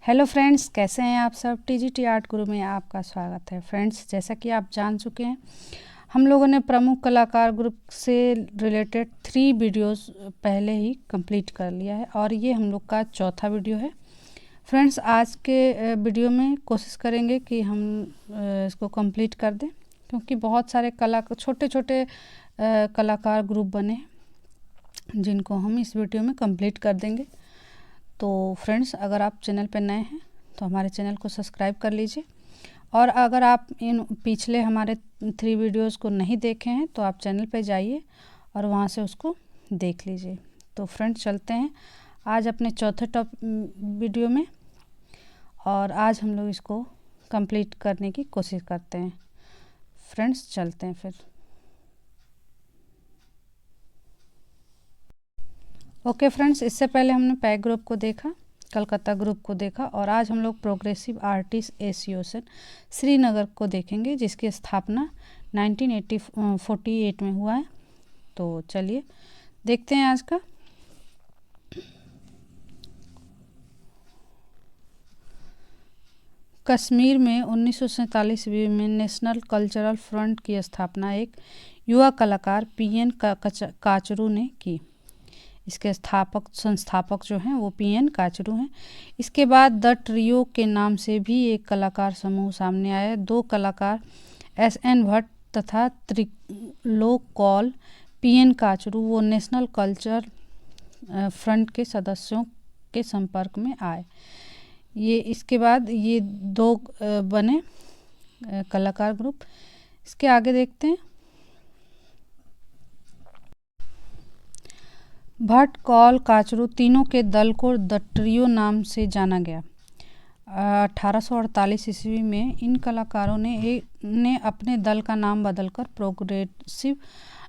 Hello friends, कैसे हैं आप सब। टीजीटी आर्ट गुरु में आपका स्वागत है। फ्रेंड्स, जैसा कि आप जान चुके हैं, हम लोगों ने प्रमुख कलाकार ग्रुप से रिलेटेड 3 वीडियोस पहले ही कंप्लीट कर लिया है और ये हम लोग का चौथा वीडियो है। फ्रेंड्स, आज के वीडियो में कोशिश करेंगे कि हम इसको कंप्लीट कर दें, क्योंकि बहुत सारे छोटे छोटे कलाकार ग्रुप बने हैं जिनको हम इस वीडियो में कंप्लीट कर देंगे। तो फ्रेंड्स, अगर आप चैनल पर नए हैं तो हमारे चैनल को सब्सक्राइब कर लीजिए, और अगर आप इन पिछले हमारे 3 वीडियोस को नहीं देखे हैं तो आप चैनल पर जाइए और वहां से उसको देख लीजिए। तो फ्रेंड्स, चलते हैं आज अपने चौथे वीडियो में, और आज हम लोग इसको कंप्लीट करने की कोशिश करते हैं। फ्रेंड्स, चलते हैं फिर। ओके फ्रेंड्स, इससे पहले हमने पैक ग्रुप को देखा, कलकत्ता ग्रुप को देखा, और आज हम लोग प्रोग्रेसिव आर्टिस्ट एसोसिएशन श्रीनगर को देखेंगे, जिसकी स्थापना 1948 में हुआ है। तो चलिए देखते हैं आज का। कश्मीर में 1947 ईस्वी में नेशनल कल्चरल फ्रंट की स्थापना एक युवा कलाकार पीएन काचरू ने की। इसके संस्थापक जो हैं वो पीएन काचरू हैं। इसके बाद द ट्रियो के नाम से भी एक कलाकार समूह सामने आया। 2 कलाकार एसएन भट्ट तथा त्रिलोक कौल पीएन काचरू वो नेशनल कल्चर फ्रंट के सदस्यों के संपर्क में आए। इसके बाद ये 2 बने कलाकार ग्रुप। इसके आगे देखते हैं। भट्ट, कौल, काचरू तीनों के दल को द ट्रियो नाम से जाना गया। 1848 ईस्वी में इन कलाकारों ने अपने दल का नाम बदलकर प्रोग्रेसिव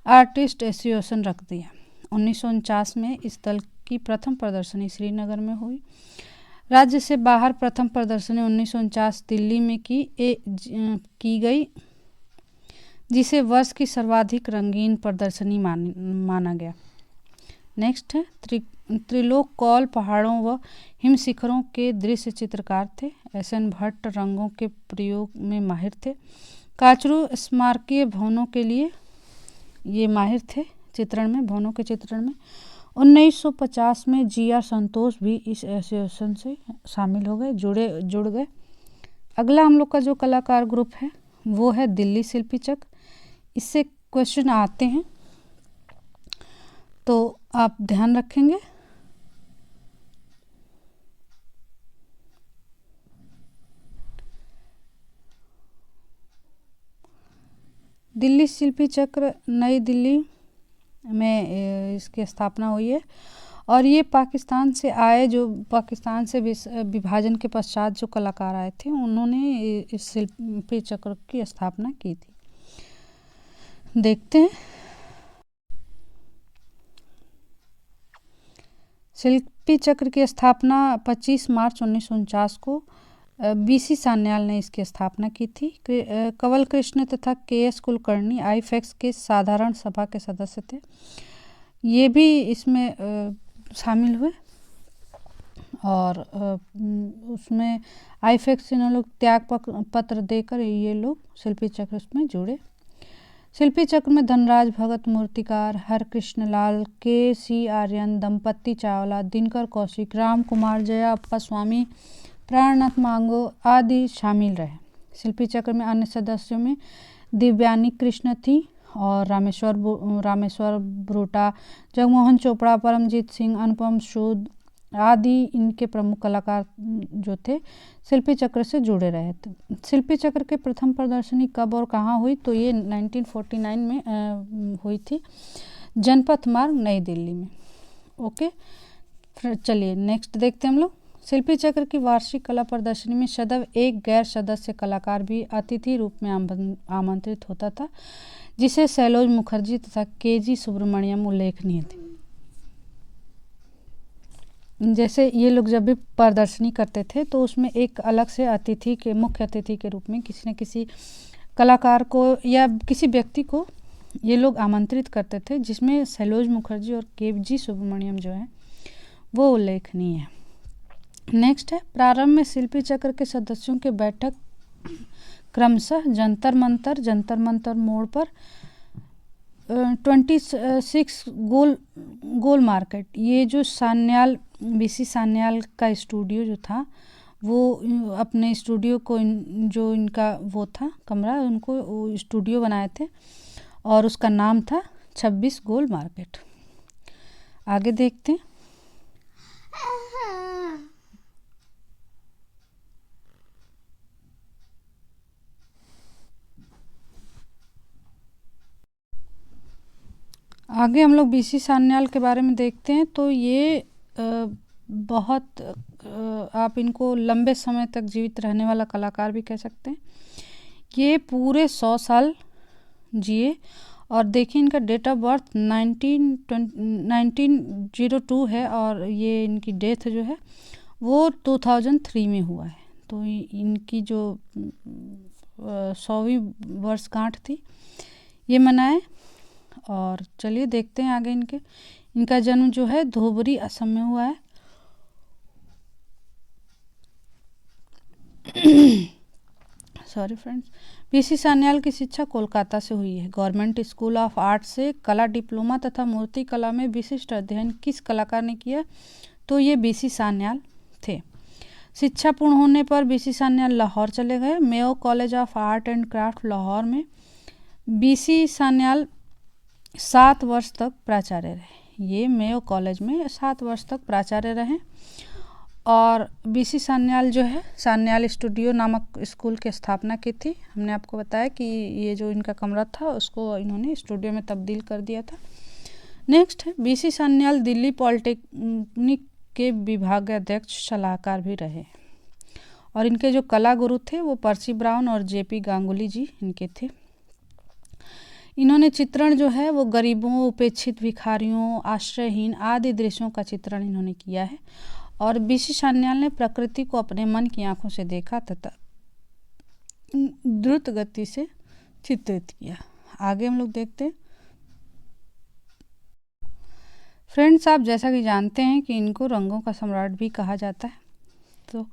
आर्टिस्ट एसोसिएशन रख दिया। 1949 में इस दल की प्रथम प्रदर्शनी श्रीनगर में हुई। राज्य से बाहर प्रथम प्रदर्शनी 1949 दिल्ली में की गई, जिसे वर्ष की सर्वाधिक रंगीन प्रदर्शनी माना गया। नेक्स्ट है त्रिलोक कौल पहाड़ों व हिम शिखरों के दृश्य चित्रकार थे। एसएन भट्ट रंगों के प्रयोग में माहिर थे। काचरू स्मारकीय भवनों के लिए ये माहिर थे, भवनों के चित्रण में। 1950 में जीआर संतोष भी इस एसोसिएशन से शामिल हो गए, जुड़ गए। अगला हम लोग का जो कलाकार ग्रुप है वो है दिल्ली शिल्पी चक्र। इससे क्वेश्चन आते हैं तो आप ध्यान रखेंगे। दिल्ली शिल्पी चक्र नई दिल्ली में इसकी स्थापना हुई है, और ये पाकिस्तान से आए, जो पाकिस्तान से विभाजन के पश्चात जो कलाकार आए थे उन्होंने इस शिल्पी चक्र की स्थापना की थी। देखते हैं। शिल्पी चक्र की स्थापना 25 मार्च 1949 को बीसी सान्याल ने इसकी स्थापना की थी। कंवल कृष्ण तथा केएस कुलकर्णी आईफेक्स के साधारण सभा के सदस्य थे। ये भी इसमें शामिल हुए, और उसमें आईफेक्स इन्होंने लोग त्याग पत्र देकर ये लोग शिल्पी चक्र उसमें जुड़े। शिल्पी चक्र में धनराज भगत मूर्तिकार, हरकृष्ण लाल, के.सी. आर्यन, दंपति चावला, दिनकर कौशिक, राम कुमार, जया अप्पा स्वामी, प्राणनाथ मांगो आदि शामिल रहे। शिल्पी चक्र में अन्य सदस्यों में दिव्यानी कृष्ण थी, और रामेश्वर ब्रोटा, जगमोहन चोपड़ा, परमजीत सिंह, अनुपम सूद आदि इनके प्रमुख कलाकार जो थे शिल्पी चक्र से जुड़े रहे थे। शिल्पी चक्र के प्रथम प्रदर्शनी कब और कहाँ हुई, तो ये 1949 में हुई थी, जनपथ मार्ग नई दिल्ली में। ओके, फिर चलिए नेक्स्ट देखते हैं हम लोग। शिल्पी चक्र की वार्षिक कला प्रदर्शनी में सदैव एक गैर सदस्य कलाकार भी अतिथि रूप में आमंत्रित होता था, जिसे सैलोज मुखर्जी तथा केजी सुब्रमण्यम उल्लेखनीय थे। जैसे ये लोग जब भी प्रदर्शनी करते थे तो उसमें एक अलग से मुख्य अतिथि के रूप में किसी न किसी कलाकार को या किसी व्यक्ति को ये लोग आमंत्रित करते थे, जिसमें सैलोज मुखर्जी और केजी सुब्रमण्यम जो है वो उल्लेखनीय है। नेक्स्ट है, प्रारंभ में शिल्पी चक्र के सदस्यों के बैठक क्रमशः जंतर मंतर मोड़ पर 26 गोल मार्केट, ये जो सान्याल बीसी सान्याल का स्टूडियो जो था वो अपने स्टूडियो को जो इनका वो था कमरा, उनको स्टूडियो बनाए थे और उसका नाम था 26 गोल मार्केट। आगे देखते हैं। आगे हम लोग बीसी सान्याल के बारे में देखते हैं। तो ये बहुत आप इनको लंबे समय तक जीवित रहने वाला कलाकार भी कह सकते हैं। ये पूरे 100 साल जिए और देखिए इनका डेट ऑफ बर्थ 1902 है और ये इनकी डेथ जो है वो 2003 में हुआ है। तो इनकी जो 100वीं वर्षगांठ थी ये मनाए। और चलिए देखते हैं आगे इनका जन्म जो है धोबरी असम में हुआ है। Sorry friends. बीसी सान्याल की शिक्षा कोलकाता से हुई है। गवर्नमेंट स्कूल ऑफ आर्ट से कला डिप्लोमा तथा मूर्ति कला में विशिष्ट अध्ययन किस कलाकार ने किया? तो ये बीसी सान्याल थे। शिक्षा पूर्ण होने पर बीसी सान्याल लाहौर चले गए। Mayo college of art and craft Lahore में बीसी सान्याल 7 वर्ष तक प्राचार्य रहे। ये मेयो कॉलेज में 7 वर्ष तक प्राचार्य रहे। और बीसी सान्याल जो है सान्याल स्टूडियो नामक स्कूल की स्थापना की थी। हमने आपको बताया कि ये जो इनका कमरा था उसको इन्होंने स्टूडियो में तब्दील कर दिया था। नेक्स्ट है, बीसी सान्याल दिल्ली पॉलिटेक्निक के विभागाध्यक्ष सलाहकार भी रहे और इनके जो कला गुरु थे वो पर्सी ब्राउन और जेपी गांगुली जी इनके थे। इन्होंने चित्रण जो है वो गरीबों, उपेक्षित भिखारियों, आश्रयहीन आदि दृश्यों का चित्रण इन्होंने किया है। और बीसी सान्याल ने प्रकृति को अपने मन की आंखों से देखा तथा द्रुत गति से चित्रित किया। आगे हम लोग देखते हैं। फ्रेंड्स, आप जैसा कि जानते हैं कि इनको रंगों का सम्राट भी कहा जाता है। तो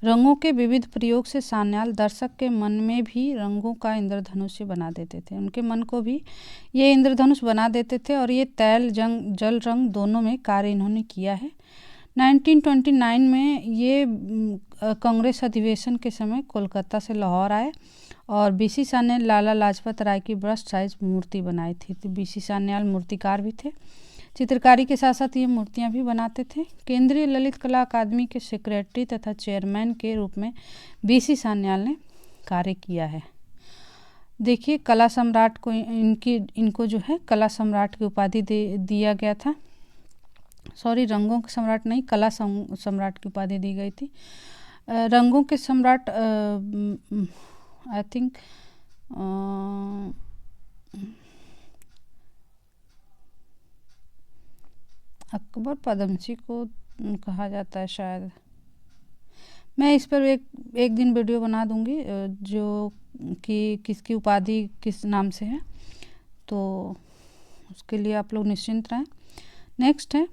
रंगों के विविध प्रयोग से सान्याल दर्शक के मन में भी रंगों का इंद्रधनुष बना देते थे। उनके मन को भी ये इंद्रधनुष बना देते थे और ये तैल जल रंग दोनों में कार्य इन्होंने किया है। 1929 में ये कांग्रेस अधिवेशन के समय कोलकाता से लाहौर आए और बीसी सान्याल लाला लाजपत राय की बस्ट साइज मूर्ति बनाई थी। तो बीसी सान्याल मूर्तिकार भी थे। चित्रकारी के साथ साथ ये मूर्तियां भी बनाते थे। केंद्रीय ललित कला अकादमी के सेक्रेटरी तथा चेयरमैन के रूप में बीसी सान्याल ने कार्य किया है। देखिए, कला सम्राट को इनको जो है कला सम्राट की उपाधि दिया गया था। सॉरी, रंगों के सम्राट नहीं, कला सम्राट की उपाधि दी गई थी। रंगों के सम्राट आई थिंक अकबर पद्मसी को कहा जाता है शायद। मैं इस पर एक दिन वीडियो बना दूंगी जो कि किसकी उपाधि किस नाम से है, तो उसके लिए आप लोग निश्चिंत रहें। नेक्स्ट है,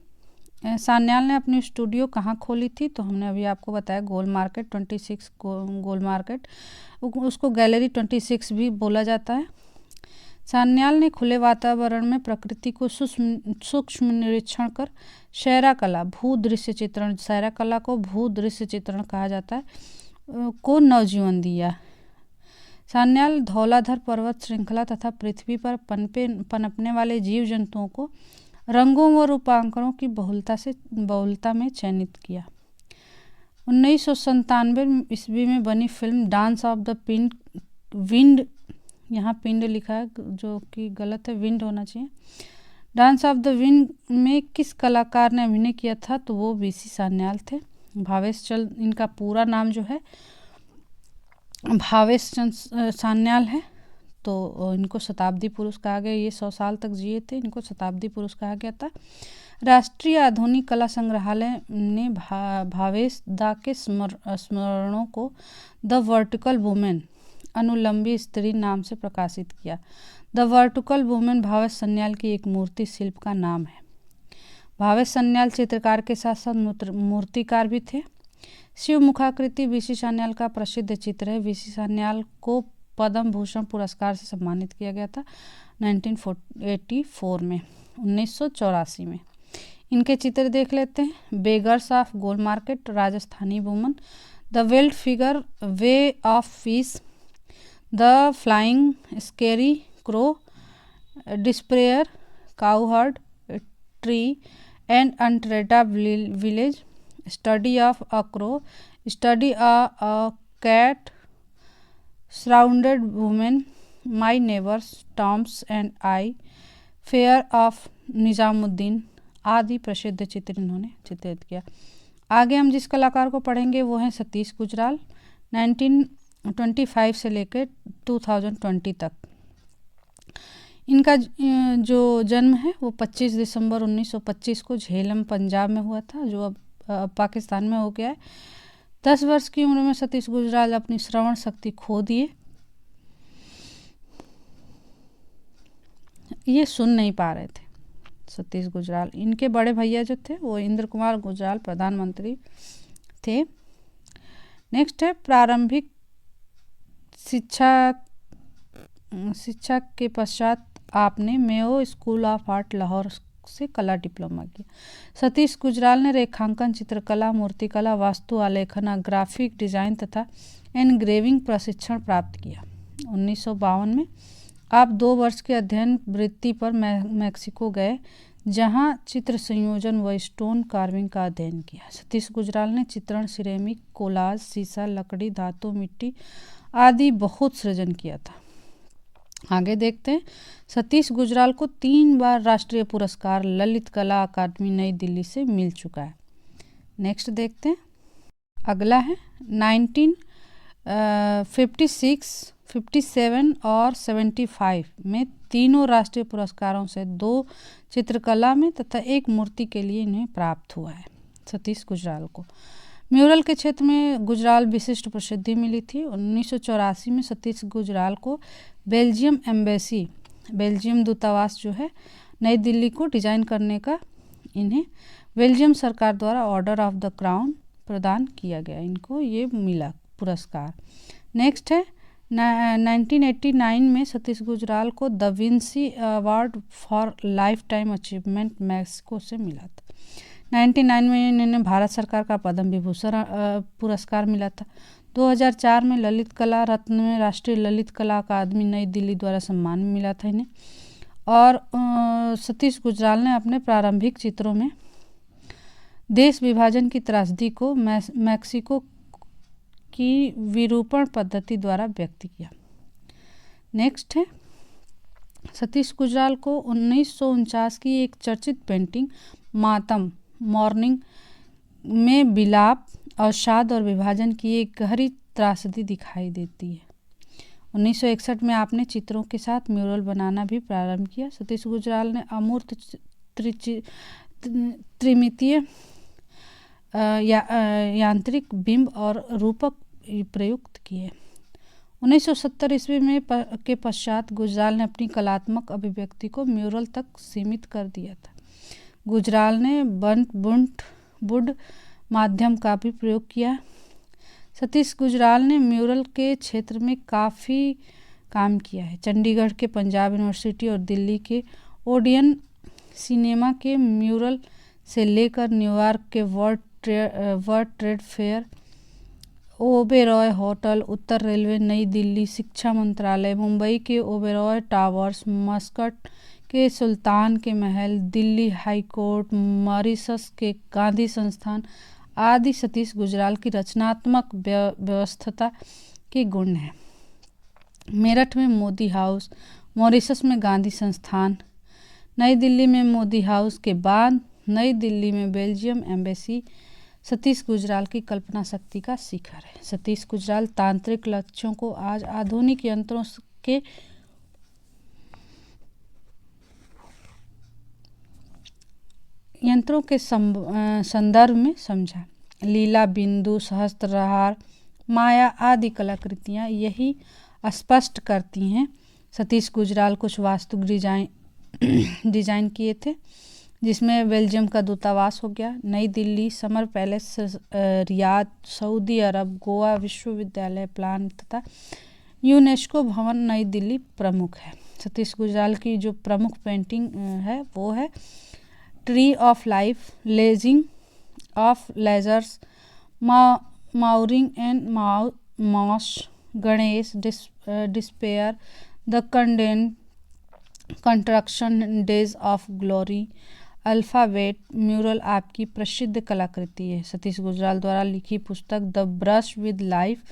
सान्याल ने अपनी स्टूडियो कहाँ खोली थी? तो हमने अभी आपको बताया गोल मार्केट 26 गोल मार्केट, उसको गैलरी 26 भी बोला जाता है। सान्याल ने खुले वातावरण में प्रकृति को सूक्ष्म निरीक्षण कर शैरा कला भूदृश्य चित्रण, शैरा कला को भूदृश्य चित्रण कहा जाता है, को नवजीवन दिया। सान्याल धौलाधर पर्वत श्रृंखला तथा पृथ्वी पर पनपने वाले जीव जंतुओं को रंगों व रूपांकनों की बहुलता में चयनित किया। 1997 ईस्वी में बनी film dance of the wind, यहाँ पिंड लिखा है जो कि गलत है, विंड होना चाहिए। डांस ऑफ द विंड में किस कलाकार ने अभिनय किया था? तो वो बीसी सान्याल थे। भावेश चंद, इनका पूरा नाम जो है भावेश चंद सान्याल है। तो इनको शताब्दी पुरुष कहा गया। ये 100 साल तक जिए थे, इनको शताब्दी पुरुष कहा गया था। राष्ट्रीय आधुनिक कला संग्रहालय ने भावेश दा के स्मरणों को द वर्टिकल वुमेन, अनुलंबी स्त्री नाम से प्रकाशित किया। The vertical women Bhavesh Sanyal की एक मूर्ति शिल्प का नाम है। भावेश सान्याल चित्रकार के साथ साथ मूर्तिकार भी थे। शिव मुखाकृति वीसी सान्याल का प्रसिद्ध चित्र है। वीसी सान्याल को पद्म भूषण पुरस्कार से सम्मानित किया गया था 1984 में, 1984 में। इनके चित्र देख लेते हैं। Beggars of Gol market, Rajasthani woman, the veiled figure, way of peace, the flying scarecrow, despair, cowherd, tree and अनट्रेटा village, study of a crow, study a cat, surrounded women, my neighbours, Toms and I, fair of Nizamuddin आदि प्रसिद्ध चित्र इन्होंने चित्रित किया। आगे हम जिस कलाकार को पढ़ेंगे वो हैं सतीश गुजराल, 1925 से लेकर 2020 तक। इनका जो जन्म है वो 25 दिसंबर 1925 को झेलम पंजाब में हुआ था, जो अब पाकिस्तान में हो गया है। 10 वर्ष की उम्र में सतीश गुजराल अपनी श्रवण शक्ति खो दिए, ये सुन नहीं पा रहे थे सतीश गुजराल। इनके बड़े भैया जो थे वो इंद्र कुमार गुजराल प्रधानमंत्री थे। नेक्स्ट है प्रारंभिक शिक्षा के पश्चात आपने Mayo school of art Lahore से कला डिप्लोमा किया। सतीश गुजराल ने रेखांकन, चित्रकला, मूर्तिकला, वास्तु आलेखन, ग्राफिक डिजाइन तथा एनग्रेविंग प्रशिक्षण प्राप्त किया। 1952 में आप 2 वर्ष के अध्ययन वृत्ति पर मैक्सिको गए, जहां चित्र संयोजन व स्टोन कार्विंग का अध्ययन किया। सतीश गुजराल ने चित्रण, सिरेमिक, कोलाज, शीशा, लकड़ी, धातु, मिट्टी आदि बहुत सृजन किया था। आगे देखते हैं। सतीश गुजराल को 3 बार राष्ट्रीय पुरस्कार ललित कला अकादमी नई दिल्ली से मिल चुका है। नेक्स्ट देखते हैं। अगला है 1956, 57 और 75 में तीनों राष्ट्रीय पुरस्कारों से 2 चित्रकला में तथा 1 मूर्ति के लिए इन्हें प्राप्त हुआ है सतीश गुजराल को। म्यूरल के क्षेत्र में गुजराल विशिष्ट प्रसिद्धि मिली थी। 1984 में सतीश गुजराल को बेल्जियम एम्बेसी, बेल्जियम दूतावास जो है नई दिल्ली को डिजाइन करने का इन्हें बेल्जियम सरकार द्वारा ऑर्डर ऑफ द क्राउन प्रदान किया गया, इनको ये मिला पुरस्कार। नेक्स्ट है 1989 में सतीश गुजराल को the Vinci award for life time achievement Mexico से मिला था। 1999 में इन्हें भारत सरकार का पद्म विभूषण पुरस्कार मिला था। 2004 में ललित कला रत्न में राष्ट्रीय ललित कला अकादमी नई दिल्ली द्वारा सम्मान मिला था इन्हें। और सतीश गुजराल ने अपने प्रारंभिक चित्रों में देश विभाजन की त्रासदी को मैक्सिको की विरूपण पद्धति द्वारा व्यक्त किया। नेक्स्ट है सतीश गुजराल को 1949 की एक चर्चित पेंटिंग मातम मॉर्निंग में विलाप, अवसाद और विभाजन की एक गहरी त्रासदी दिखाई देती है। 1961 में आपने चित्रों के साथ म्यूरल बनाना भी प्रारंभ किया। सतीश गुजराल ने अमूर्त त्रिमितीय यांत्रिक बिंब और रूपक प्रयुक्त किए। 1970 ईस्वी में के पश्चात गुजराल ने अपनी कलात्मक अभिव्यक्ति को म्यूरल तक सीमित कर दिया था। गुजराल ने वुड माध्यम का भी प्रयोग किया। सतीश गुजराल ने म्यूरल के क्षेत्र में काफ़ी काम किया है। चंडीगढ़ के पंजाब यूनिवर्सिटी और दिल्ली के ओडियन सिनेमा के म्यूरल से लेकर न्यूयॉर्क के world trade fair, Oberoi hotel, उत्तर रेलवे नई दिल्ली, शिक्षा मंत्रालय, मुंबई के ओबेरॉय टावर्स, मस्कट के सुल्तान के महल, दिल्ली हाई कोर्ट, मॉरिशस के गांधी संस्थान आदि सतीश गुजराल की रचनात्मक व्यवस्था के गुण हैं। मेरठ में मोदी हाउस, मॉरिशस में गांधी संस्थान, नई दिल्ली में मोदी हाउस के बाद नई दिल्ली में बेल्जियम एम्बेसी सतीश गुजराल की कल्पना शक्ति का शिखर है। सतीश गुजराल तांत्रिक लक्ष्यों को आज आधुनिक यंत्रों के संदर्भ में समझा। लीला, बिंदु, सहस्त्रहार, माया आदि कलाकृतियाँ यही स्पष्ट करती हैं। सतीश गुजराल कुछ वास्तु डिजाइन किए थे। जिसमें बेल्जियम का दूतावास हो गया, नई Delhi summer palace, Riyadh Saudi Arab, Goa विश्वविद्यालय प्लान तथा यूनेस्को भवन नई दिल्ली प्रमुख है। सतीश गुजराल की जो प्रमुख पेंटिंग है वो है tree of life, lazing of leisures, mourning and moss, Ganesh, despair, the condemned, construction, days of glory, alphabet mural आपकी प्रसिद्ध कलाकृति है। सतीश गुजराल द्वारा लिखी पुस्तक द ब्रश विद लाइफ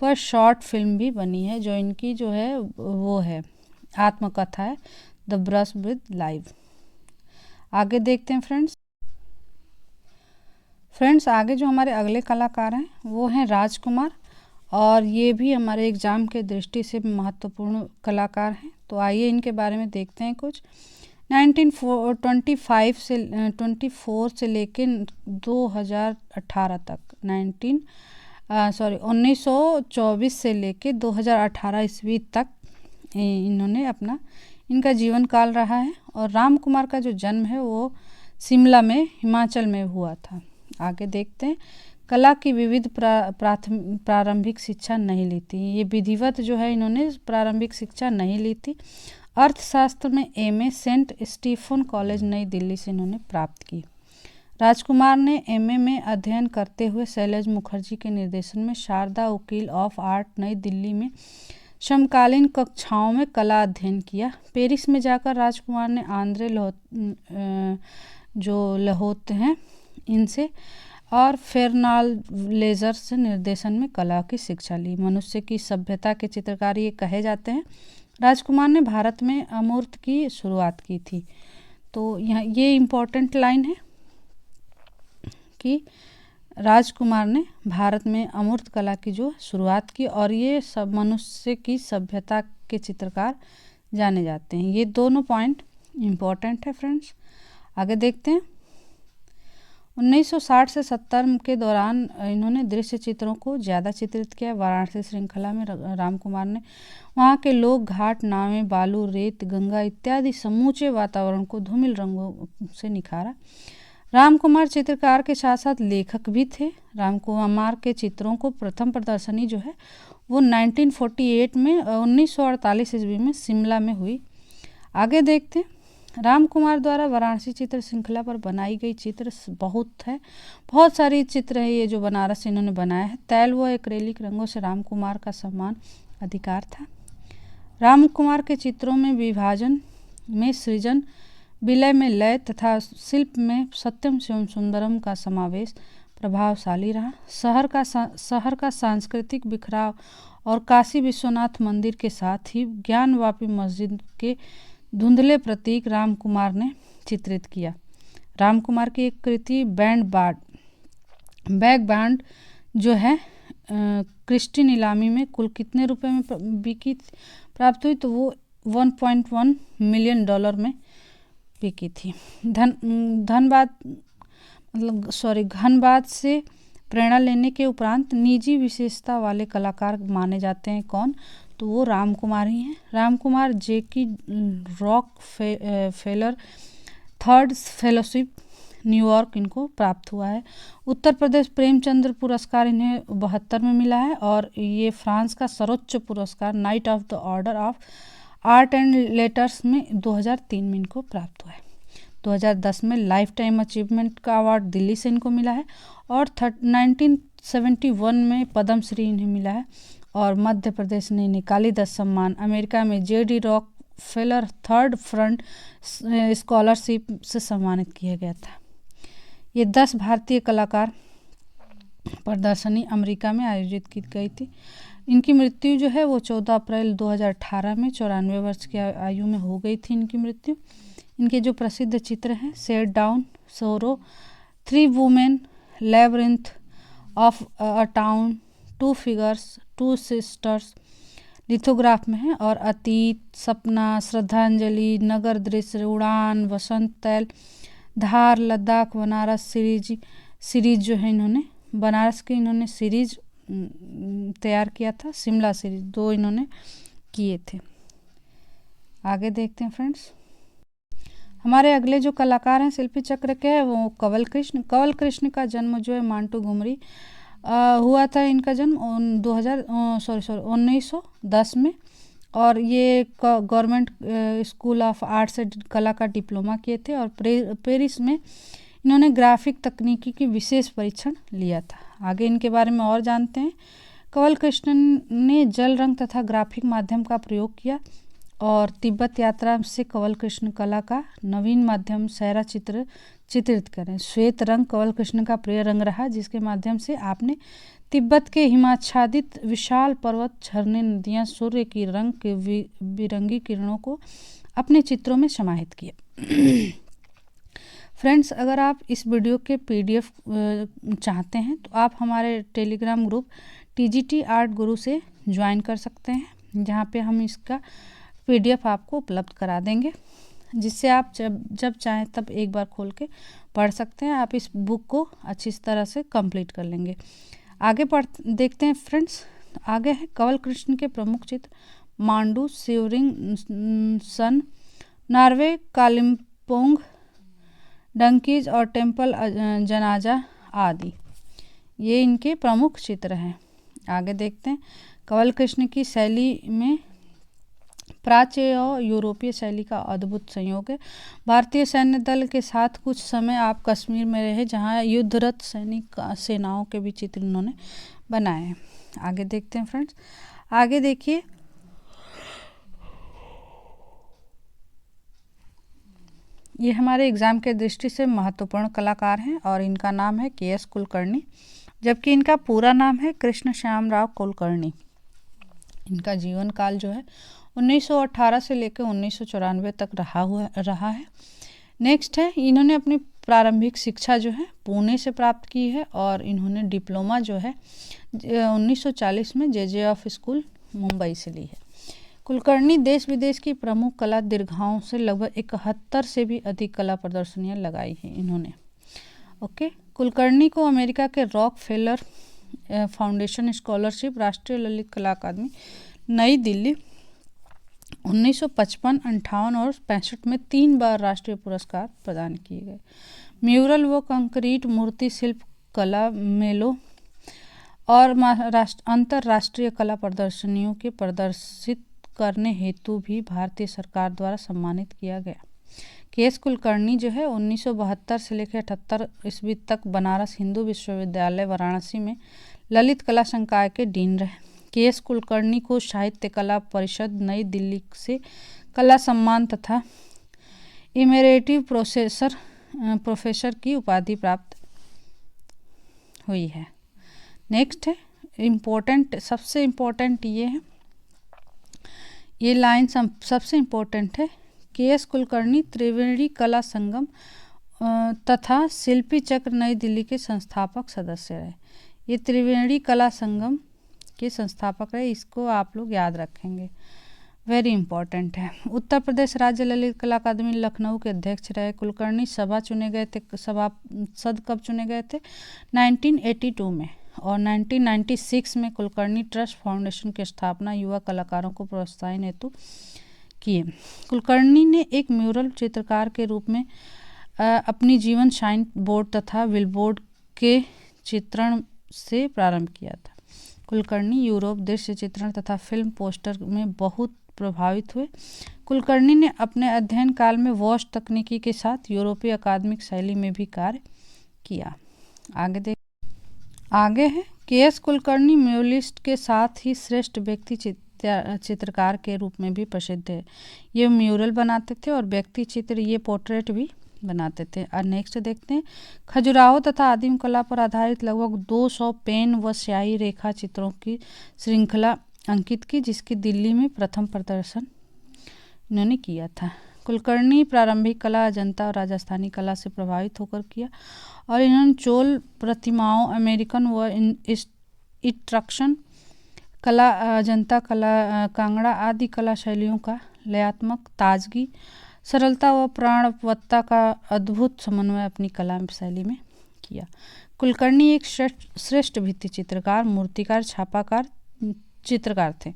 पर शॉर्ट फिल्म भी बनी है, जो इनकी जो है वो है आत्मकथा है, द ब्रश विद लाइफ। आगे देखते हैं फ्रेंड्स आगे जो हमारे अगले कलाकार हैं वो हैं राजकुमार, और ये भी हमारे एग्ज़ाम के दृष्टि से महत्वपूर्ण कलाकार हैं। तो आइए इनके बारे में देखते हैं कुछ। 1924 से लेकर 2018 तक 1924 से लेकर 2018 ईस्वी तक इन्होंने इनका जीवन काल रहा है। और राम कुमार का जो जन्म है वो शिमला में हिमाचल में हुआ था। आगे देखते हैं। कला की विविध प्रारंभिक शिक्षा नहीं ली थी, ये विधिवत जो है इन्होंने प्रारंभिक शिक्षा नहीं ली थी। अर्थशास्त्र में एमए सेंट स्टीफन कॉलेज नई दिल्ली से इन्होंने प्राप्त की। राजकुमार ने एमए में अध्ययन करते हुए शैलेश मुखर्जी के निर्देशन में शारदा वकील ऑफ आर्ट नई दिल्ली में समकालीन कक्षाओं में कला अध्ययन किया। पेरिस में जाकर राजकुमार ने आंद्रे लहोते हैं इनसे और फेर्नांड से निर्देशन में कला की शिक्षा ली। मनुष्य की सभ्यता के चित्रकार ये कहे जाते हैं। राजकुमार ने भारत में अमूर्त की शुरुआत की थी। तो यहाँ ये इम्पोर्टेंट लाइन है कि राजकुमार ने भारत में अमूर्त कला की जो शुरुआत की, और ये सब मनुष्य की सभ्यता के चित्रकार जाने जाते हैं। ये दोनों पॉइंट इम्पोर्टेंट है फ्रेंड्स। आगे देखते हैं। 1960 से 70 के दौरान इन्होंने दृश्य चित्रों को ज़्यादा चित्रित किया। वाराणसी श्रृंखला में राम कुमार ने वहाँ के लोग, घाट, नावें, बालू, रेत, गंगा इत्यादि समूचे वातावरण को धूमिल रंगों से निखारा। राम कुमार चित्रकार के साथ साथ लेखक भी थे। राम कुमार के चित्रों को प्रथम प्रदर्शनी जो है वो 1948 में 1948 ईस्वी में शिमला में हुई। आगे देखते हैं। राम कुमार द्वारा वाराणसी चित्र श्रृंखला पर बनाई गई चित्र बहुत सारी चित्र है ये जो बनारस से इन्होंने बनाया है। तैल व एक्रेलिक रंगों से राम कुमार का समान अधिकार था। राम कुमार के चित्रों में विभाजन में सृजन, विलय में लय तथा शिल्प में सत्यम शिवम सुंदरम का समावेश प्रभावशाली रहा। शहर का सांस्कृतिक बिखराव और काशी विश्वनाथ मंदिर के साथ ही ज्ञानवापी मस्जिद के धुंधले प्रतीक राम कुमार ने चित्रित किया। राम कुमार की एक कृति बैग बैंड जो है क्रिस्टी नीलामी में कुल कितने रुपए में प्राप्त हुई, तो वो $1.1 मिलियन में बिकी थी। घनबाद से प्रेरणा लेने के उपरांत निजी विशेषता वाले कलाकार माने जाते हैं कौन, तो वो राम कुमार ही हैं। राम कुमार जेकी rock failure 3rd fellowship New York इनको प्राप्त हुआ है। उत्तर प्रदेश प्रेमचंद्र पुरस्कार इन्हें 72 में मिला है, और ये फ्रांस का सर्वोच्च पुरस्कार night of the order of art and letters में 2003 में इनको प्राप्त हुआ है। 2010 में लाइफ टाइम अचीवमेंट का अवार्ड दिल्ली से इनको मिला है, और 1971 में पद्मश्री इन्हें मिला है, और मध्य प्रदेश ने इन्हें कालीदास सम्मान, अमेरिका में JD rock failure 3rd front scholarship से सम्मानित किया गया था। ये 10 भारतीय कलाकार प्रदर्शनी अमेरिका में आयोजित की गई थी। इनकी मृत्यु जो है वो 14 अप्रैल 2018 में 94 वर्ष की आयु में हो गई थी इनकी मृत्यु। इनके जो प्रसिद्ध चित्र हैं सेट डाउन, सोरो, 3 women, labyrinth of a town, 2 figures, 2 sisters lithograph में है, और अतीत, सपना, श्रद्धांजलि, नगर दृश्य, उड़ान, वसंत तैल, धार, लद्दाख, बनारस सीरीज जो है इन्होंने बनारस के इन्होंने सीरीज तैयार किया था। शिमला सीरीज 2 इन्होंने किए थे। आगे देखते हैं फ्रेंड्स। हमारे अगले जो कलाकार हैं शिल्पी चक्र के हैं वो कंवल कृष्ण। कंवल कृष्ण का जन्म जो है मांटू घुमरी हुआ था। इनका जन्म 1910 में, और ये government school of arts and कला का डिप्लोमा किए थे, और पेरिस में इन्होंने ग्राफिक तकनीकी की विशेष परीक्षण लिया था। आगे इनके बारे में और जानते हैं। कंवल कृष्ण ने जल रंग तथा ग्राफिक माध्यम का प्रयोग किया, और तिब्बत यात्रा से कंवल कृष्ण कला का नवीन माध्यम सहरा चित्र चित्रित करें। श्वेत रंग कंवल कृष्ण का प्रिय रंग रहा, जिसके माध्यम से आपने तिब्बत के हिमाच्छादित विशाल पर्वत, झरने, नदियां, सूर्य की रंग के बिरंगी किरणों को अपने चित्रों में समाहित किया। फ्रेंड्स, अगर आप इस वीडियो के PDF चाहते हैं तो आप हमारे टेलीग्राम ग्रुप TGT आर्ट गुरु से ज्वाइन कर सकते हैं, जहाँ पे हम इसका PDF आपको उपलब्ध करा देंगे, जिससे आप जब चाहें तब एक बार खोल के पढ़ सकते हैं। आप इस बुक को अच्छी तरह से कंप्लीट कर लेंगे। आगे देखते हैं फ्रेंड्स। आगे है कंवल कृष्ण के प्रमुख चित्र मांडू, शिवरिंग सन, नॉर्वे, कालिम्पोंग, डंकीज और टेम्पल जनाजा आदि, ये इनके प्रमुख चित्र हैं। आगे देखते हैं। कंवल कृष्ण की शैली में प्राच्य और यूरोपीय शैली का अद्भुत संयोग है। भारतीय सैन्य दल के साथ कुछ समय आप कश्मीर में रहे, जहां युद्धरत सैनिक सेनाओं के भी चित्र इन्होंने बनाए हैं। आगे देखते हैं फ्रेंड्स। आगे देखिए, ये हमारे एग्ज़ाम के दृष्टि से महत्वपूर्ण कलाकार हैं, और इनका नाम है KS कुलकर्णी, जबकि इनका पूरा नाम है कृष्ण श्याम राव कुलकर्णी। इनका जीवन काल जो है 1918 से लेकर 1994 तक रहा है। नेक्स्ट है, इन्होंने अपनी प्रारंभिक शिक्षा जो है पुणे से प्राप्त की है, और इन्होंने डिप्लोमा जो है 1940 में JJ स्कूल मुंबई से ली है। कुलकर्णी देश विदेश की प्रमुख कला दीर्घाओं से लगभग 71 से भी अधिक कला प्रदर्शनियां लगाई हैं इन्होंने। ओके, कुलकर्णी को अमेरिका के रॉक फेलर फाउंडेशन स्कॉलरशिप, राष्ट्रीय ललित कला अकादमी नई दिल्ली 1955, 58 और 65 में 3 बार राष्ट्रीय पुरस्कार प्रदान किए गए। म्यूरल व कंक्रीट मूर्ति शिल्प कला मेलों और अंतर्राष्ट्रीय कला प्रदर्शनियों के प्रदर्शित करने हेतु भी भारतीय सरकार द्वारा सम्मानित किया गया। KS कुलकर्णी जो है 1972 से लेकर 78 ईस्वी तक बनारस हिंदू विश्वविद्यालय वाराणसी में ललित कला संकाय के डीन रहे। KS कुलकर्णी को साहित्य कला परिषद नई दिल्ली से कला सम्मान तथा इमेरेटिव प्रोफेसर की उपाधि प्राप्त हुई है। नेक्स्ट है सबसे इम्पोर्टेंट ये है, ये लाइन सबसे इम्पोर्टेंट है। KS कुलकर्णी त्रिवेणी कला संगम तथा शिल्पी चक्र नई दिल्ली के संस्थापक सदस्य रहे। ये त्रिवेणी कला संगम के संस्थापक रहे, इसको आप लोग याद रखेंगे, वेरी इंपॉर्टेंट है। उत्तर प्रदेश राज्य ललित कला अकादमी लखनऊ के अध्यक्ष रहे। कुलकर्णी सभासद कब चुने गए थे? 1982 में, और 1996 में कुलकर्णी ट्रस्ट फाउंडेशन की स्थापना युवा कलाकारों को प्रोत्साहन हेतु किए। कुलकर्णी ने एक म्यूरल चित्रकार के रूप में अपनी जीवन साइन बोर्ड तथा बिलबोर्ड के चित्रण से प्रारंभ किया था। कुलकर्णी यूरोप दृश्य चित्रण तथा फिल्म पोस्टर में बहुत प्रभावित हुए। कुलकर्णी ने अपने अध्ययन काल में वॉश तकनीकी के साथ यूरोपीय अकादमिक शैली में भी कार्य किया। आगे है KS कुलकर्णी म्यूरलिस्ट के साथ ही श्रेष्ठ व्यक्ति चित्रकार के रूप में भी प्रसिद्ध है। ये म्यूरल बनाते थे और व्यक्ति चित्र, ये पोर्ट्रेट भी बनाते थे। और नेक्स्ट देखते हैं, खजुराहो तथा आदिम कला पर आधारित लगभग 200 पेन व स्याही रेखा चित्रों की श्रृंखला अंकित की, जिसकी दिल्ली में प्रथम प्रदर्शन इन्होंने किया था। कुलकर्णी प्रारंभिक कला अजंता और राजस्थानी कला से प्रभावित होकर किया, और इन्होंने चोल प्रतिमाओं, अमेरिकन व इट्रक्शन कला, अजंता कला, कांगड़ा आदि कला शैलियों का लयात्मक ताजगी, सरलता व प्राणवत्ता का अद्भुत समन्वय अपनी कला शैली में किया। कुलकर्णी एक श्रेष्ठ भित्ति चित्रकार, मूर्तिकार, छापाकार, चित्रकार थे।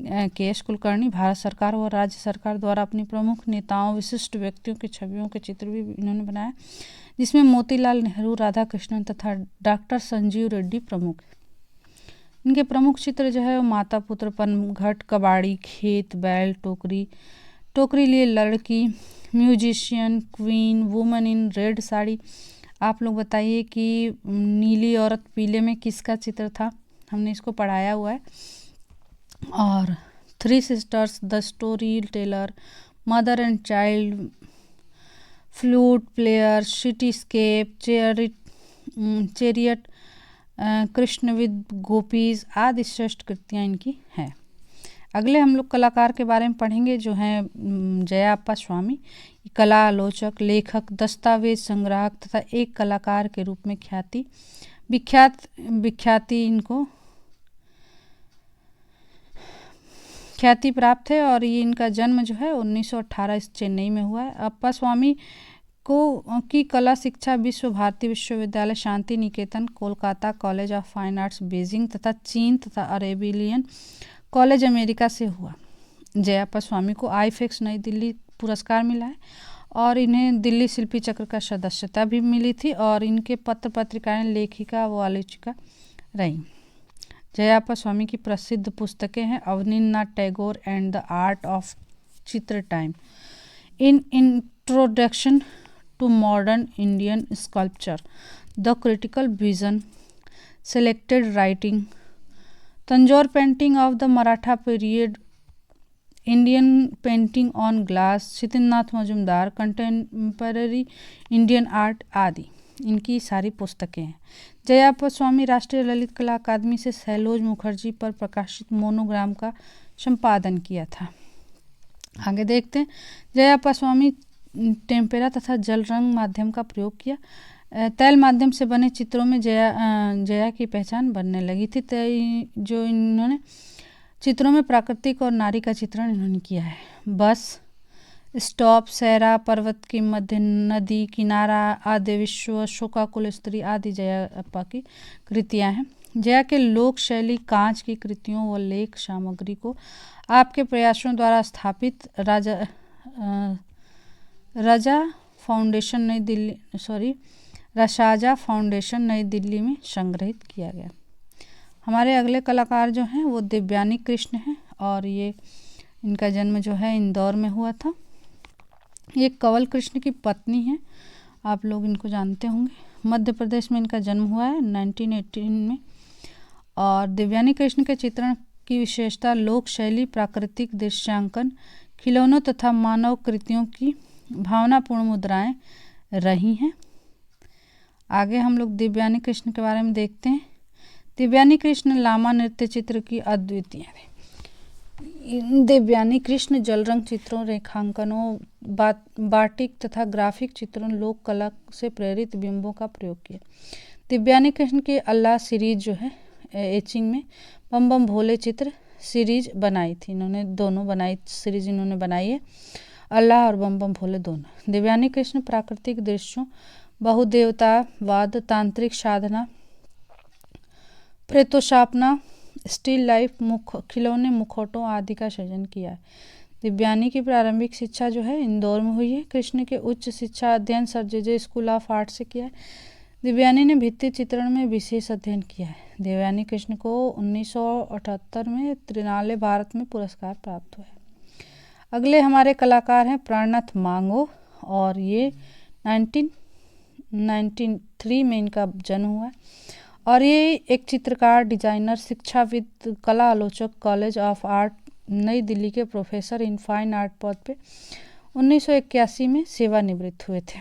के.एस. कुलकर्णी भारत सरकार व राज्य सरकार द्वारा अपनी प्रमुख नेताओं विशिष्ट व्यक्तियों की छवियों के चित्र भी इन्होंने बनाया, जिसमें मोतीलाल नेहरू, राधा कृष्णन तथा डॉक्टर संजीव रेड्डी प्रमुख। इनके प्रमुख चित्र जो है माता पुत्र, पनघट, कबाड़ी, खेत, बैल, टोकरी लिए लड़की, musician, queen, woman in red sari. आप लोग बताइए कि नीली औरत पीले में किसका चित्र था, हमने इसको पढ़ाया हुआ है। और three sisters, the story teller, mother and child, flute player, cityscape, chariot, Krishna with gopis आदि श्रेष्ठ कृतियाँ इनकी हैं। अगले हम लोग कलाकार के बारे में पढ़ेंगे जो हैं जयाप्पा स्वामी। कला आलोचक, लेखक, दस्तावेज संग्राहक तथा एक कलाकार के रूप में ख्याति प्राप्त है। और ये इनका जन्म जो है 1918 चेन्नई में हुआ है। अप्पा स्वामी की कला शिक्षा विश्व भारती विश्वविद्यालय Santiniketan Kolkata, college of fine arts Beijing तथा चीन तथा अरेबिलियन कॉलेज अमेरिका से हुआ। जयाप्पा स्वामी को आईफेक्स नई दिल्ली पुरस्कार मिला है और इन्हें दिल्ली शिल्पी चक्र का सदस्यता भी मिली थी और इनके पत्र पत्रिकाएं लेखिका व आलोचिका रही। जयाप्पा स्वामी की प्रसिद्ध पुस्तकें हैं Abanindranath Tagore and the art of chitra time, in introduction to modern Indian sculpture, the critical vision, selected writing, Tanjore painting of the Maratha period, Indian painting on glass, Siddhinath Majumdar, contemporary Indian art आदि इनकी सारी पुस्तकें हैं। जयाप्पा स्वामी राष्ट्रीय ललित कला अकादमी से सैलोज मुखर्जी पर प्रकाशित मोनोग्राम का संपादन किया था। आगे देखते हैं। जयाप्पा स्वामी टेम्पेरा तथा जल रंग माध्यम का प्रयोग किया। तैल माध्यम से बने चित्रों में जया की पहचान बनने लगी थी। जो इन्होंने चित्रों में प्राकृतिक और नारी का चित्रण इन्होंने किया है। बस स्टॉप, सहरा, पर्वत की मध्य, नदी किनारा आदि, विश्व, शोकाकुल स्त्री आदि जयाप्पा की कृतियां हैं। जया के लोक शैली कांच की कृतियों व लेख सामग्री को आपके प्रयासों द्वारा स्थापित रसाजा फाउंडेशन नई दिल्ली में संग्रहित किया गया। हमारे अगले कलाकार जो हैं वो दिव्यानी कृष्ण हैं और ये इनका जन्म जो है इंदौर में हुआ था। ये कंवल कृष्ण की पत्नी हैं, आप लोग इनको जानते होंगे। मध्य प्रदेश में इनका जन्म हुआ है 1918 में। और दिव्यानी कृष्ण के चित्रण की विशेषता लोक शैली, प्राकृतिक दृश्यांकन, खिलौनों तथा मानव कृतियों की भावनापूर्ण मुद्राएं रही हैं। आगे हम लोग दिव्यानी कृष्ण के बारे में देखते हैं। दिव्यानी कृष्ण लामा नृत्य चित्र की अद्वितीय है। दिव्यानी कृष्ण जल रंग चित्रों, रेखांकनों, बाटिक तथा ग्राफिक चित्रों, लोक कला से प्रेरित बिंबों का प्रयोग किया। दिव्यानी कृष्ण की अल्लाह सीरीज जो है एचिंग में बम बम भोले चित्र सीरीज बनाई थी। इन्होंने दोनों सीरीज इन्होंने बनाई है, अल्लाह और बम बम भोले दोनों। दिव्यानी कृष्ण प्राकृतिक दृश्यों, बहुदेवतावाद, तांत्रिक साधना, प्रेतोशापना, स्टिल लाइफ, खिलौने, मुखौटों आदि का सृजन किया है। दिव्यानी की प्रारंभिक शिक्षा जो है इंदौर में हुई है। कृष्ण के उच्च शिक्षा अध्ययन sir J school of art से किया है। दिव्यानी ने भित्ति चित्रण में विशेष अध्ययन किया है। दिव्यानी कृष्ण को 1978 में त्रिनाले भारत में पुरस्कार प्राप्त हुआ है। अगले हमारे कलाकार हैं प्राणनाथ मांगो और ये 1993 में इनका जन्म हुआ है और ये एक चित्रकार, डिजाइनर, शिक्षाविद, कला आलोचक, कॉलेज ऑफ आर्ट नई दिल्ली के प्रोफेसर इन फाइन आर्ट पद पे 1981 में सेवानिवृत्त हुए थे।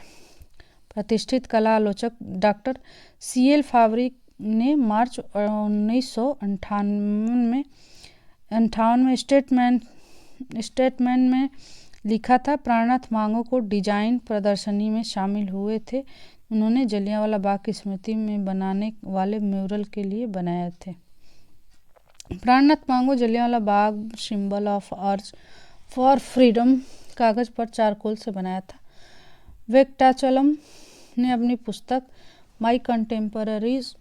प्रतिष्ठित कला आलोचक डॉक्टर CL फावरी ने मार्च 1958 में स्टेटमेंट में लिखा था, प्राणनाथ मांगो को डिजाइन प्रदर्शनी में शामिल हुए थे। उन्होंने जलियांवाला बाग की स्मृति में बनाने वाले म्यूरल के लिए बनाए थे। Prannath Mago Jallianwala Bagh symbol of urge for freedom कागज पर चारकोल से बनाया था। वेंकटाचलम ने अपनी पुस्तक माई कंटेम्पररीज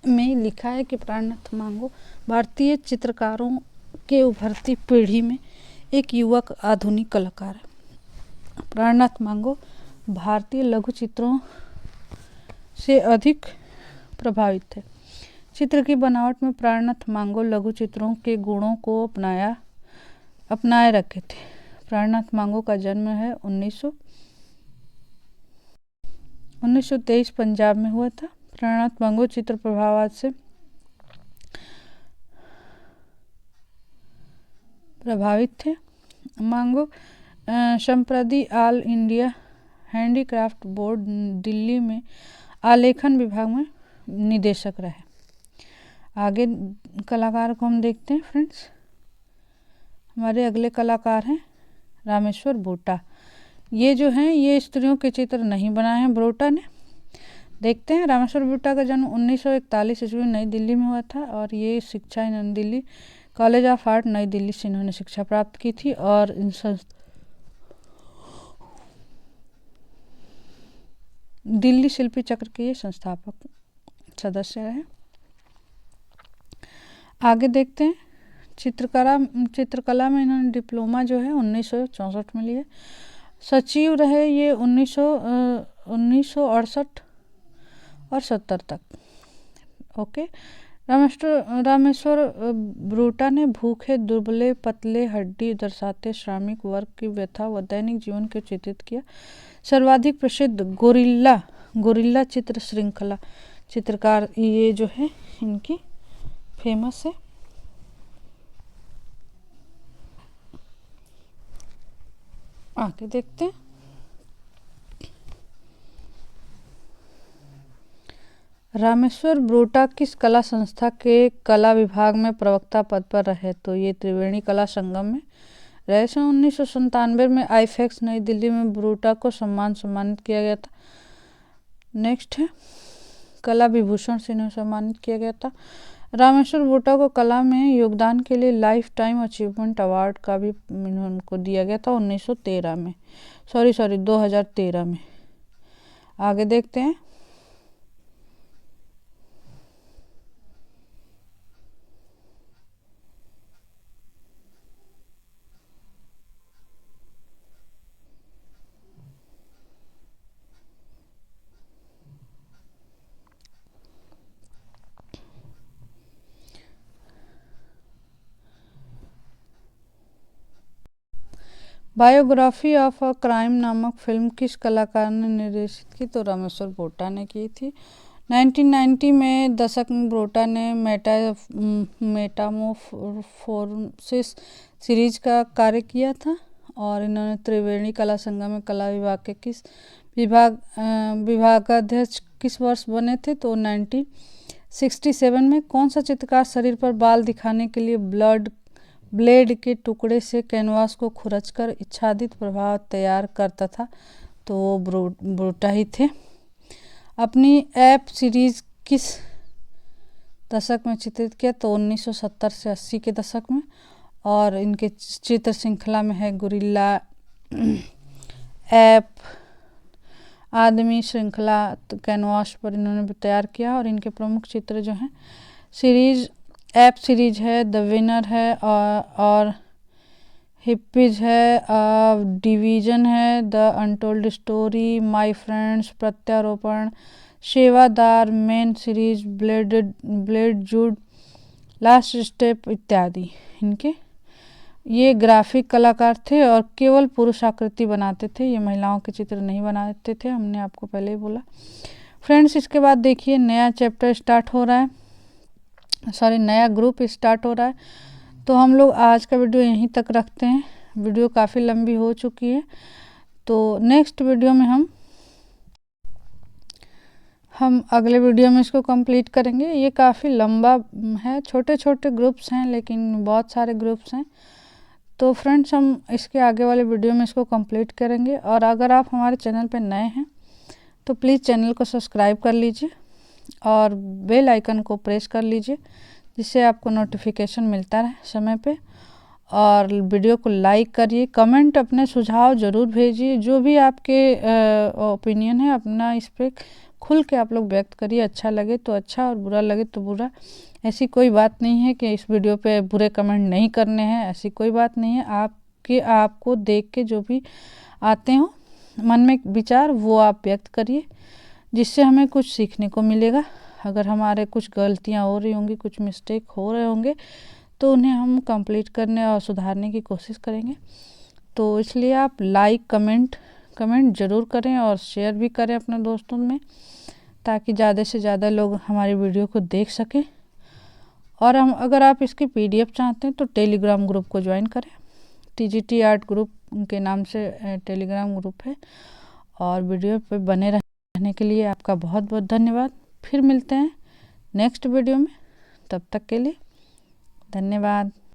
में लिखा है कि प्राणनाथ मांगो भारतीय चित्रकारों के उभरती पीढ़ी में एक युवक आधुनिक कलाकार है। प्राणनाथ मांगो भारतीय लघु चित्रों से अधिक प्रभावित थे। चित्र की बनावट में प्राणनाथ मांगो लघु चित्रों के गुणों को अपनाए रखे थे। प्राणनाथ मांगो का जन्म है 1923 पंजाब में हुआ था। प्राणनाथ मांगो चित्र प्रभाववाद से प्रभावित थे। मांगो संप्रति all India handicraft board Delhi में आलेखन विभाग में निदेशक रहे। आगे कलाकार को हम देखते हैं फ्रेंड्स। हमारे अगले कलाकार हैं रामेश्वर बोटा। ये जो हैं ये स्त्रियों के चित्र नहीं बनाए हैं बोटा ने। देखते हैं। रामेश्वर बोटा का जन्म 1941 ईस्वी नई दिल्ली में हुआ था और ये शिक्षा इन्होंने दिल्ली कॉलेज ऑफ आर्ट नई दिल्ली से इन्होंने शिक्षा प्राप्त की थी और दिल्ली शिल्पी चक्र के ये संस्थापक सदस्य रहे। आगे देखते हैं। चित्रकला में इन्होंने डिप्लोमा जो है 1964 में लिया। सचिव रहे ये 1968 और 70 तक। ओके। रामेश्वर बोटा ने भूखे दुबले पतले हड्डी दर्शाते श्रमिक वर्ग की व्यथा व दैनिक जीवन को चित्रित किया। सर्वाधिक प्रसिद्ध गोरिल्ला चित्र श्रृंखला चित्रकार ये जो है इनकी फेमस है। आगे देखते हैं। रामेश्वर बोटा किस कला संस्था के कला विभाग में प्रवक्ता पद पर रहे? तो ये त्रिवेणी कला संगम में रहे। सन 1997 में आईफेक्स नई दिल्ली में बोटा को सम्मानित किया गया था। नेक्स्ट है कला विभूषण से इन्हें सम्मानित किया गया था। रामेश्वर बोटा को कला में योगदान के लिए लाइफ टाइम अचीवमेंट अवार्ड का भी उनको दिया गया था 2013 में। आगे देखते हैं। बायोग्राफी ऑफ अ क्राइम नामक फिल्म किस कलाकार ने निर्देशित की? तो रामेश्वर बोटा ने की थी। 1990 में दशक में बोटा ने मेटामोर्फोसिस सीरीज का कार्य किया था और इन्होंने त्रिवेणी कला संगम में कला विभाग के किस विभागाध्यक्ष किस वर्ष बने थे? तो 1967 में। कौन सा चित्रकार शरीर पर बाल दिखाने के लिए ब्लेड के टुकड़े से कैनवास को खुरचकर इच्छादित प्रभाव तैयार करता था? तो वो बोटा ही थे। अपनी ऐप सीरीज किस दशक में चित्रित किया? तो 1970 से 80 के दशक में। और इनके चित्र श्रृंखला में है गोरिल्ला, ऐप, आदमी श्रृंखला कैनवास पर इन्होंने तैयार किया। और इनके प्रमुख चित्र जो हैं सीरीज ऐप सीरीज है, द विनर है और हिप्पीज है, डिवीजन है, the untold story, my friends, प्रत्यारोपण, सेवादार, men series, blade Jude, last step इत्यादि। इनके ये ग्राफिक कलाकार थे और केवल पुरुष आकृति बनाते थे। ये महिलाओं के चित्र नहीं बनाते थे, हमने आपको पहले ही बोला। फ्रेंड्स इसके बाद देखिए नया चैप्टर स्टार्ट हो रहा है, नया ग्रुप स्टार्ट हो रहा है। तो हम लोग आज का वीडियो यहीं तक रखते हैं। वीडियो काफ़ी लंबी हो चुकी है। तो नेक्स्ट वीडियो में हम अगले वीडियो में इसको कंप्लीट करेंगे। ये काफ़ी लंबा है, छोटे छोटे ग्रुप्स हैं लेकिन बहुत सारे ग्रुप्स हैं। तो फ्रेंड्स हम इसके आगे वाले वीडियो में इसको कंप्लीट करेंगे। और अगर आप हमारे चैनल पर नए हैं तो प्लीज़ चैनल को सब्सक्राइब कर लीजिए और बेल आइकन को प्रेस कर लीजिए जिससे आपको नोटिफिकेशन मिलता रहे समय पे। और वीडियो को लाइक करिए, कमेंट अपने सुझाव ज़रूर भेजिए। जो भी आपके ओपिनियन है अपना इस पर खुल के आप लोग व्यक्त करिए। अच्छा लगे तो अच्छा और बुरा लगे तो बुरा। ऐसी कोई बात नहीं है कि इस वीडियो पे बुरे कमेंट नहीं करने हैं, ऐसी कोई बात नहीं है। आपको देख के जो भी आते हो मन में विचार वो आप व्यक्त करिए, जिससे हमें कुछ सीखने को मिलेगा। अगर हमारे कुछ गलतियाँ हो रही होंगी, कुछ मिस्टेक हो रहे होंगे, तो उन्हें हम कंप्लीट करने और सुधारने की कोशिश करेंगे। तो इसलिए आप लाइक कमेंट ज़रूर करें और शेयर भी करें अपने दोस्तों में, ताकि ज़्यादा से ज़्यादा लोग हमारी वीडियो को देख सकें। और अगर आप इसकी PDF चाहते हैं तो टेलीग्राम ग्रुप को ज्वाइन करें। TGT आर्ट ग्रुप के नाम से टेलीग्राम ग्रुप है। और वीडियो पे बने रहने के लिए आपका बहुत बहुत धन्यवाद। फिर मिलते हैं नेक्स्ट वीडियो में, तब तक के लिए धन्यवाद।